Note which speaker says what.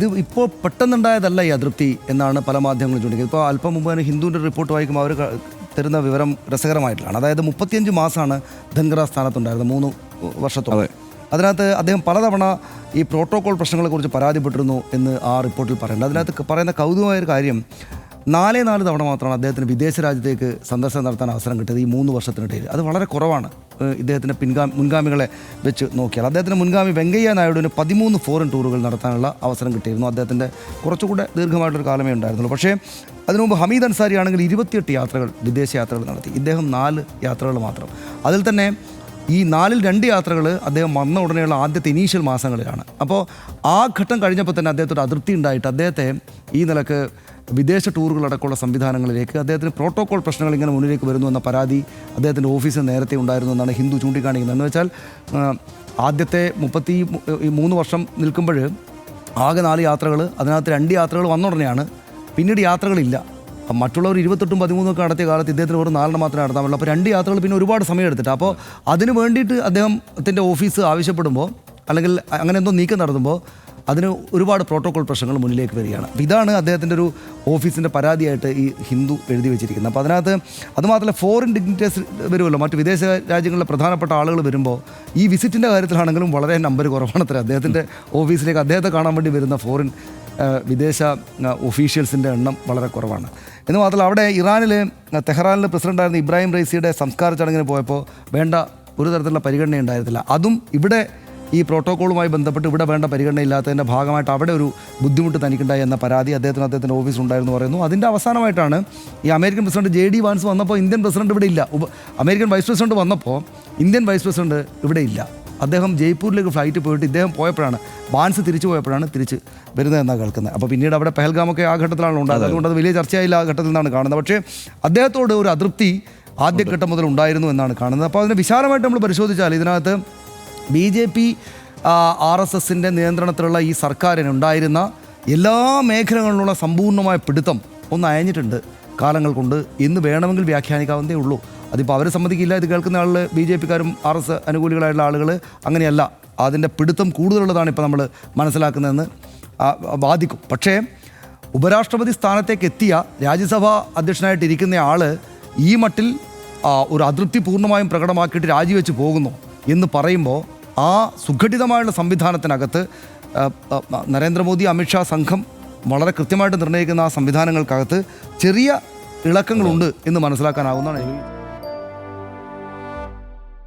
Speaker 1: ഇത് ഇപ്പോൾ പെട്ടെന്നുണ്ടായതല്ല ഈ അതൃപ്തി എന്നാണ് പല മാധ്യമങ്ങളും ചൂണ്ടിക്കുന്നത്. ഇപ്പോൾ അല്പം മുമ്പ് തന്നെ ഹിന്ദുവിൻ്റെ റിപ്പോർട്ട് വായിക്കുമ്പോൾ അവർ തരുന്ന വിവരം രസകരമായിട്ടുള്ളതാണ്. അതായത് 35 മാസമാണ് ധൻഖറ സ്ഥാനത്തുണ്ടായിരുന്നത്, 3 വർഷത്തോളം. അതിനകത്ത് അദ്ദേഹം പലതവണ ഈ പ്രോട്ടോകോൾ പ്രശ്നങ്ങളെക്കുറിച്ച് പരാതിപ്പെട്ടിരുന്നു എന്ന് ആ റിപ്പോർട്ടിൽ പറയുന്നുണ്ട്. അതിനകത്ത് പറയുന്ന കൗതുകമായൊരു കാര്യം, 4 തവണ മാത്രമാണ് അദ്ദേഹത്തിന് വിദേശ രാജ്യത്തേക്ക് സന്ദർശനം നടത്താൻ അവസരം കിട്ടിയത് ഈ 3 വർഷത്തിനിടയിൽ. അത് വളരെ കുറവാണ് ഇദ്ദേഹത്തിൻ്റെ മുൻഗാമികളെ വെച്ച് നോക്കിയാൽ. അദ്ദേഹത്തിൻ്റെ മുൻഗാമി വെങ്കയ്യ നായിഡുവിന് 13 ഫോറിൻ ടൂറുകൾ നടത്താനുള്ള അവസരം കിട്ടിയിരുന്നു. അദ്ദേഹത്തിൻ്റെ കുറച്ചുകൂടെ ദീർഘമായിട്ടൊരു കാലമേ ഉണ്ടായിരുന്നുള്ളൂ. പക്ഷേ അതിനു മുമ്പ് ഹമീദ് അൻസാരി ആണെങ്കിൽ 28 യാത്രകൾ, വിദേശ യാത്രകൾ നടത്തി. ഇദ്ദേഹം 4 യാത്രകൾ മാത്രം. അതിൽ തന്നെ ഈ 4-ൽ 2 യാത്രകൾ അദ്ദേഹം വന്ന ഉടനെയുള്ള ആദ്യത്തെ ഇനീഷ്യൽ മാസങ്ങളിലാണ്. അപ്പോൾ ആ ഘട്ടം കഴിഞ്ഞപ്പോൾ തന്നെ അദ്ദേഹത്തോട് അതൃപ്തി ഉണ്ടായിട്ട് അദ്ദേഹത്തെ ഈ നിലക്ക് വിദേശ ടൂറുകളടക്കമുള്ള സംവിധാനങ്ങളിലേക്ക് അദ്ദേഹത്തിന് പ്രോട്ടോകോൾ പ്രശ്നങ്ങൾ ഇങ്ങനെ മുന്നിലേക്ക് വരുന്നു എന്ന പരാതി അദ്ദേഹത്തിൻ്റെ ഓഫീസിൽ നേരത്തെ ഉണ്ടായിരുന്നു എന്നാണ് ഹിന്ദു ചൂണ്ടിക്കാണിക്കുന്നത്. എന്ന് വെച്ചാൽ ആദ്യത്തെ 33 വർഷം നിൽക്കുമ്പോൾ ആകെ 4 യാത്രകൾ, അതിനകത്ത് 2 യാത്രകൾ വന്ന ഉടനെയാണ്. പിന്നീട് യാത്രകളില്ല. മറ്റുള്ളവർ 28-ഉം 13-ഒക്കെ നടത്തിയ കാലത്ത് ഇദ്ദേഹത്തിന് വെറും 4 മാത്രമേ നടത്താൻ പറ്റുള്ളൂ. അപ്പോൾ 2 യാത്രകൾ പിന്നെ ഒരുപാട് സമയം എടുത്തിട്ട്, അപ്പോൾ അതിന് വേണ്ടിയിട്ട് അദ്ദേഹത്തിൻ്റെ ഓഫീസ് ആവശ്യപ്പെടുമ്പോൾ അല്ലെങ്കിൽ അങ്ങനെ എന്തോ നീക്കം നടത്തുമ്പോൾ അതിന് ഒരുപാട് പ്രോട്ടോകോൾ പ്രശ്നങ്ങൾ മുന്നിലേക്ക് വരികയാണ്. അപ്പോൾ ഇതാണ് അദ്ദേഹത്തിൻ്റെ ഒരു ഓഫീസിൻ്റെ പരാതിയായിട്ട് ഈ ഹിന്ദു എഴുതി വെച്ചിരിക്കുന്നത്. അപ്പോൾ അതിനകത്ത് അതുമാത്രമല്ല, ഫോറിൻ ഡിഗ്നിറ്റേഴ്സ് വരുമല്ലോ, മറ്റ് വിദേശ രാജ്യങ്ങളിലെ പ്രധാനപ്പെട്ട ആളുകൾ വരുമ്പോൾ ഈ വിസിറ്റിൻ്റെ കാര്യത്തിലാണെങ്കിലും വളരെ നമ്പർ കുറവാണത്രേ. അദ്ദേഹത്തിൻ്റെ ഓഫീസിലേക്ക് അദ്ദേഹത്തെ കാണാൻ വേണ്ടി വരുന്ന ഫോറിൻ വിദേശ ഒഫീഷ്യൽസിൻ്റെ എണ്ണം വളരെ കുറവാണ്. എന്ന് മാത്രമല്ല, അവിടെ ഇറാനിൽ തെഹ്റാനിൽ പ്രസിഡൻ്റായിരുന്ന ഇബ്രാഹിം റൈസിയുടെ സംസ്കാര ചടങ്ങിന് പോയപ്പോൾ വേണ്ട ഒരു തരത്തിലുള്ള പരിഗണന ഉണ്ടായിരുന്നില്ല. അതും ഇവിടെ ഈ പ്രോട്ടോക്കോളുമായി ബന്ധപ്പെട്ട് ഇവിടെ വേണ്ട പരിഗണന ഇല്ലാത്തതിൻ്റെ ഭാഗമായിട്ട് അവിടെ ഒരു ബുദ്ധിമുട്ട് തനിക്കുണ്ടായി എന്ന പരാതി അദ്ദേഹത്തിൻ്റെ ഓഫീസിലുണ്ടായിരുന്നു പറയുന്നു. അതിൻ്റെ അവസാനമായിട്ടാണ് ഈ അമേരിക്കൻ പ്രസിഡന്റ് JD വാൻസ് വന്നപ്പോൾ ഇന്ത്യൻ പ്രസിഡന്റ് ഇവിടെ ഇല്ല. അമേരിക്കൻ വൈസ് പ്രസിഡന്റ് വന്നപ്പോൾ ഇന്ത്യൻ വൈസ് പ്രസിഡന്റ് ഇവിടെ ഇല്ല. അദ്ദേഹം ജയ്പൂരിലേക്ക് ഫ്ലൈറ്റ് പോയിട്ട് ഇദ്ദേഹം പോയപ്പോഴാണ്, വാൻസ് തിരിച്ചു പോയപ്പോഴാണ് തിരിച്ച് വരുന്നതെന്നാണ് കേൾക്കുന്നത്. അപ്പോൾ പിന്നീട് അവിടെ പെഹൽഗാമൊക്കെ ആ ഘട്ടത്തിലാണ് ഉണ്ടായത്. അതുകൊണ്ട് അത് വലിയ ചർച്ചയായില്ല ആ ഘട്ടത്തിൽ നിന്നാണ് കാണുന്നത്. പക്ഷേ അദ്ദേഹത്തോട് ഒരു അതൃപ്തി ആദ്യഘട്ടം മുതൽ ഉണ്ടായിരുന്നു എന്നാണ് കാണുന്നത്. അപ്പോൾ അതിനെ വിശാലമായിട്ട് നമ്മൾ പരിശോധിച്ചാൽ ഇതിനകത്ത് BJP RSSൻ്റെ നിയന്ത്രണത്തിലുള്ള ഈ സർക്കാരിനുണ്ടായിരുന്ന എല്ലാ മേഖലകളിലുള്ള സമ്പൂർണ്ണമായ പിടുത്തം ഒന്ന് അയഞ്ഞിട്ടുണ്ട് കാലങ്ങൾ കൊണ്ട് എന്ന് വേണമെങ്കിൽ വ്യാഖ്യാനിക്കാവുന്നതേ ഉള്ളൂ. അതിപ്പോൾ അവർ സമ്മതിക്കില്ല. ഇത് കേൾക്കുന്ന ആളുകൾ BJPക്കാരും RS അനുകൂലികളായിട്ടുള്ള ആളുകൾ അങ്ങനെയല്ല, അതിൻ്റെ പിടുത്തം കൂടുതലുള്ളതാണ് ഇപ്പോൾ നമ്മൾ മനസ്സിലാക്കുന്നതെന്ന് വാദിക്കും. പക്ഷേ ഉപരാഷ്ട്രപതി സ്ഥാനത്തേക്ക് എത്തിയ രാജ്യസഭാ അധ്യക്ഷനായിട്ടിരിക്കുന്ന ആൾ ഈ മട്ടിൽ ഒരു അതൃപ്തി പൂർണ്ണമായും പ്രകടമാക്കിയിട്ട് രാജിവെച്ച് പോകുന്നു എന്ന് പറയുമ്പോൾ ആ സുഘടിതമായുള്ള സംവിധാനത്തിനകത്ത് നരേന്ദ്രമോദി, അമിത്ഷാ സംഘം വളരെ കൃത്യമായിട്ട് നിർണ്ണയിക്കുന്ന ആ സംവിധാനങ്ങൾക്കകത്ത് ചെറിയ ഇളക്കങ്ങളുണ്ട് എന്ന് മനസ്സിലാക്കാനാവുന്നതാണ്.